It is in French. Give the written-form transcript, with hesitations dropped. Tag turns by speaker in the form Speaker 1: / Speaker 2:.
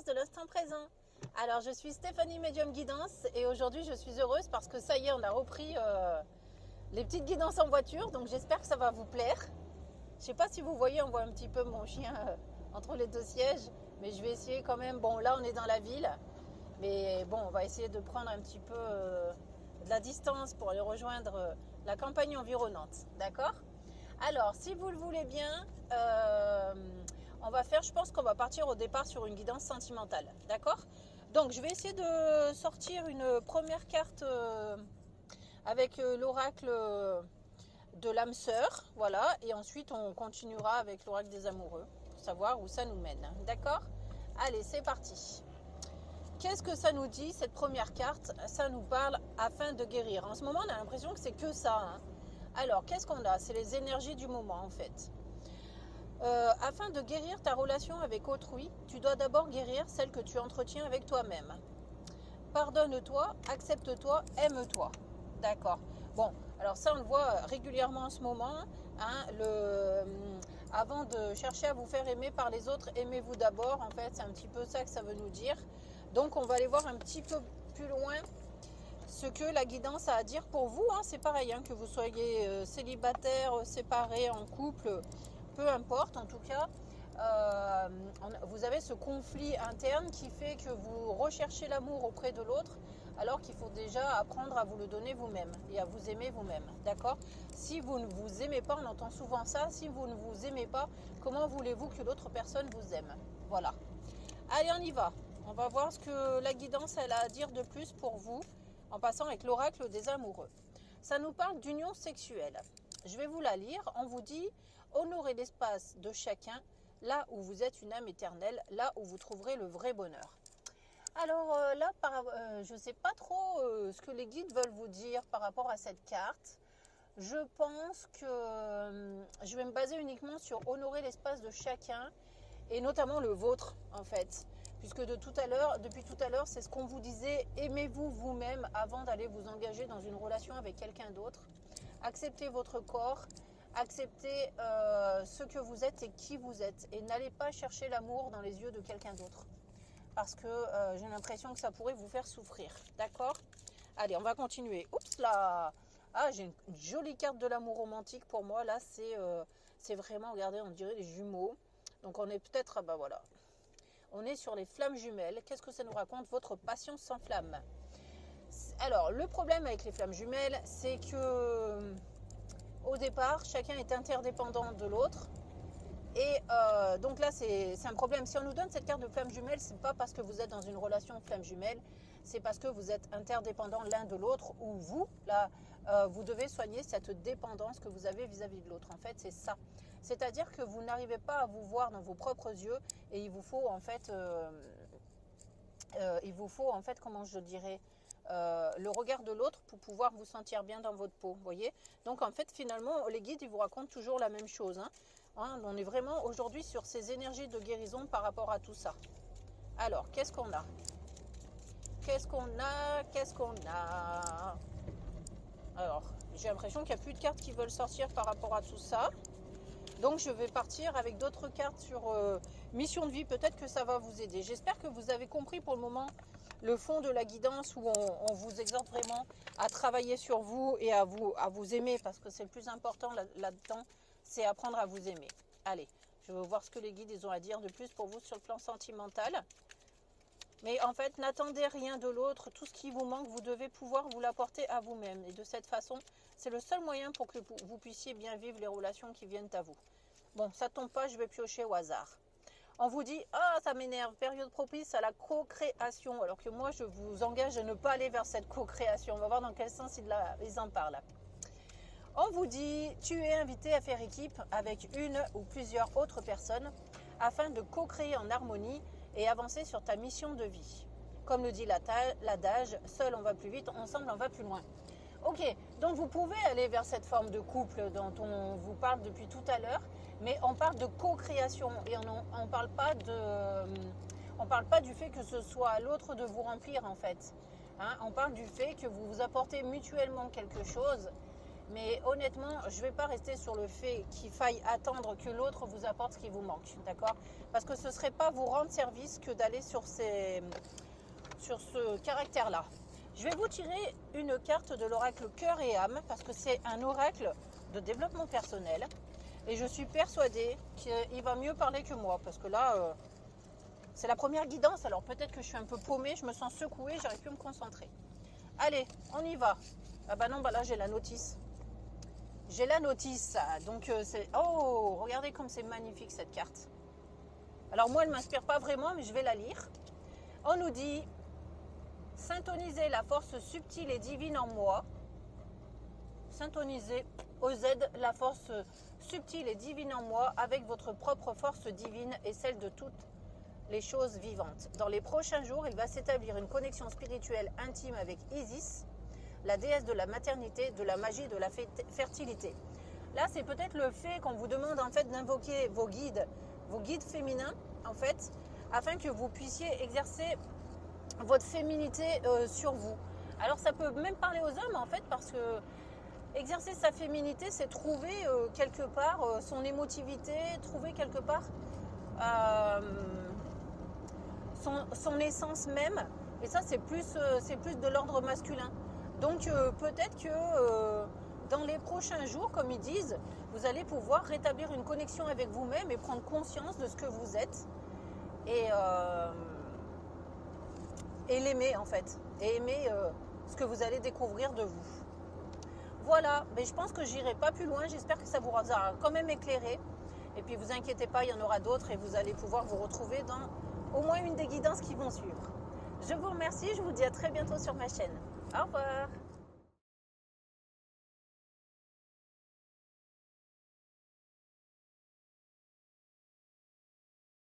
Speaker 1: guidance de l'instant présent. Alors, je suis Stéphanie Medium Guidance et aujourd'hui, je suis heureuse parce que ça y est, on a repris les petites guidances en voiture. Donc, j'espère que ça va vous plaire. Je ne sais pas si vous voyez, on voit un petit peu mon chien entre les deux sièges. Mais je vais essayer quand même. Bon, là, on est dans la ville. Mais bon, on va essayer de prendre un petit peu de la distance pour aller rejoindre la campagne environnante. D'accord ? Alors, si vous le voulez bien, on va faire, je pense qu'on va partir au départ sur une guidance sentimentale. D'accord ? Donc, je vais essayer de sortir une première carte avec l'oracle de l'âme sœur. Voilà. Et ensuite, on continuera avec l'oracle des amoureux pour savoir où ça nous mène. D'accord ? Allez, c'est parti. Qu'est-ce que ça nous dit, cette première carte ? Ça nous parle afin de guérir. En ce moment, on a l'impression que c'est que ça. Hein. Alors, qu'est-ce qu'on a ? C'est les énergies du moment, en fait. Afin de guérir ta relation avec autrui, tu dois d'abord guérir celle que tu entretiens avec toi-même. Pardonne-toi, accepte-toi, aime-toi. D'accord. Bon, alors ça, on le voit régulièrement en ce moment. Hein, avant de chercher à vous faire aimer par les autres, aimez-vous d'abord. En fait, c'est un petit peu ça que ça veut nous dire. Donc, on va aller voir un petit peu plus loin ce que la guidance a à dire pour vous. Hein. C'est pareil, hein, que vous soyez célibataire, séparé, en couple, peu importe. En tout cas, vous avez ce conflit interne qui fait que vous recherchez l'amour auprès de l'autre, alors qu'il faut déjà apprendre à vous le donner vous-même et à vous aimer vous-même. D'accord ? Si vous ne vous aimez pas, on entend souvent ça, si vous ne vous aimez pas, comment voulez-vous que l'autre personne vous aime ? Voilà. Allez, on y va. On va voir ce que la guidance elle a à dire de plus pour vous en passant avec l'oracle des amoureux. Ça nous parle d'union sexuelle. Je vais vous la lire. On vous dit « Honorez l'espace de chacun, là où vous êtes une âme éternelle, là où vous trouverez le vrai bonheur. » Alors là, je ne sais pas trop ce que les guides veulent vous dire par rapport à cette carte. Je pense que je vais me baser uniquement sur honorer l'espace de chacun et notamment le vôtre en fait. Puisque depuis tout à l'heure, c'est ce qu'on vous disait, aimez-vous vous-même avant d'aller vous engager dans une relation avec quelqu'un d'autre. Acceptez votre corps, acceptez ce que vous êtes et qui vous êtes. Et n'allez pas chercher l'amour dans les yeux de quelqu'un d'autre. Parce que j'ai l'impression que ça pourrait vous faire souffrir. D'accord ? Allez, on va continuer. Oups là ! Ah, j'ai une jolie carte de l'amour romantique pour moi. Là, c'est vraiment, regardez, on dirait les jumeaux. Donc on est peut-être, ah bah voilà. On est sur les flammes jumelles. Qu'est-ce que ça nous raconte ? Votre passion sans flamme. Alors, le problème avec les flammes jumelles, c'est que au départ, chacun est interdépendant de l'autre. Et donc là, c'est un problème. Si on nous donne cette carte de flamme jumelle, c'est pas parce que vous êtes dans une relation flamme jumelle, c'est parce que vous êtes interdépendants l'un de l'autre, ou vous, là, vous devez soigner cette dépendance que vous avez vis-à-vis de l'autre. En fait, c'est ça. C'est-à-dire que vous n'arrivez pas à vous voir dans vos propres yeux et il vous faut en fait, comment je dirais, le regard de l'autre pour pouvoir vous sentir bien dans votre peau, voyez. Donc en fait, finalement, les guides, ils vous racontent toujours la même chose. Hein. On est vraiment aujourd'hui sur ces énergies de guérison par rapport à tout ça. Alors, qu'est-ce qu'on a ? Qu'est-ce qu'on a ? Alors, j'ai l'impression qu'il n'y a plus de cartes qui veulent sortir par rapport à tout ça. Donc, je vais partir avec d'autres cartes sur mission de vie. Peut-être que ça va vous aider. J'espère que vous avez compris pour le moment le fond de la guidance où on vous exhorte vraiment à travailler sur vous et à vous aimer parce que c'est le plus important là-dedans, c'est apprendre à vous aimer. Allez, je vais voir ce que les guides ils ont à dire de plus pour vous sur le plan sentimental. Mais en fait, n'attendez rien de l'autre. Tout ce qui vous manque, vous devez pouvoir vous l'apporter à vous-même. Et de cette façon, c'est le seul moyen pour que vous puissiez bien vivre les relations qui viennent à vous. Bon, ça tombe pas, je vais piocher au hasard. On vous dit, ah, ça m'énerve, période propice à la co-création. Alors que moi, je vous engage à ne pas aller vers cette co-création. On va voir dans quel sens ils en parlent. On vous dit, tu es invité à faire équipe avec une ou plusieurs autres personnes afin de co-créer en harmonie et avancer sur ta mission de vie. Comme le dit l'adage, seul on va plus vite, ensemble on va plus loin. Ok, donc vous pouvez aller vers cette forme de couple dont on vous parle depuis tout à l'heure, mais on parle de co-création et on parle pas du fait que ce soit à l'autre de vous remplir en fait. Hein, on parle du fait que vous vous apportez mutuellement quelque chose Mais honnêtement, je ne vais pas rester sur le fait qu'il faille attendre que l'autre vous apporte ce qui vous manque, d'accord? Parce que ce ne serait pas vous rendre service que d'aller sur ce caractère-là. Je vais vous tirer une carte de l'oracle cœur et âme, parce que c'est un oracle de développement personnel. Et je suis persuadée qu'il va mieux parler que moi, parce que là, c'est la première guidance, alors peut-être que je suis un peu paumée, je me sens secouée, j'arrive plus à me concentrer. Allez, on y va. Ah bah non, bah là j'ai la notice. J'ai la notice, donc c'est... Oh, regardez comme c'est magnifique cette carte. Alors moi, elle ne m'inspire pas vraiment, mais je vais la lire. On nous dit, syntoniser la force subtile et divine en moi. Syntoniser, OZ, la force subtile et divine en moi avec votre propre force divine et celle de toutes les choses vivantes. Dans les prochains jours, il va s'établir une connexion spirituelle intime avec Isis, la déesse de la maternité, de la magie, de la fertilité. Là, c'est peut-être le fait qu'on vous demande en fait d'invoquer vos guides féminins, en fait, afin que vous puissiez exercer votre féminité sur vous. Alors, ça peut même parler aux hommes, en fait, parce que exercer sa féminité, c'est trouver quelque part son émotivité, trouver quelque part son essence même. Et ça, c'est plus de l'ordre masculin. Donc peut-être que dans les prochains jours, comme ils disent, vous allez pouvoir rétablir une connexion avec vous-même et prendre conscience de ce que vous êtes et l'aimer en fait, et aimer ce que vous allez découvrir de vous. Voilà, mais je pense que j'irai pas plus loin, j'espère que ça vous aura quand même éclairé. Et puis vous inquiétez pas, il y en aura d'autres et vous allez pouvoir vous retrouver dans au moins une des guidances qui vont suivre. Je vous remercie, je vous dis à très bientôt sur ma chaîne. Au revoir.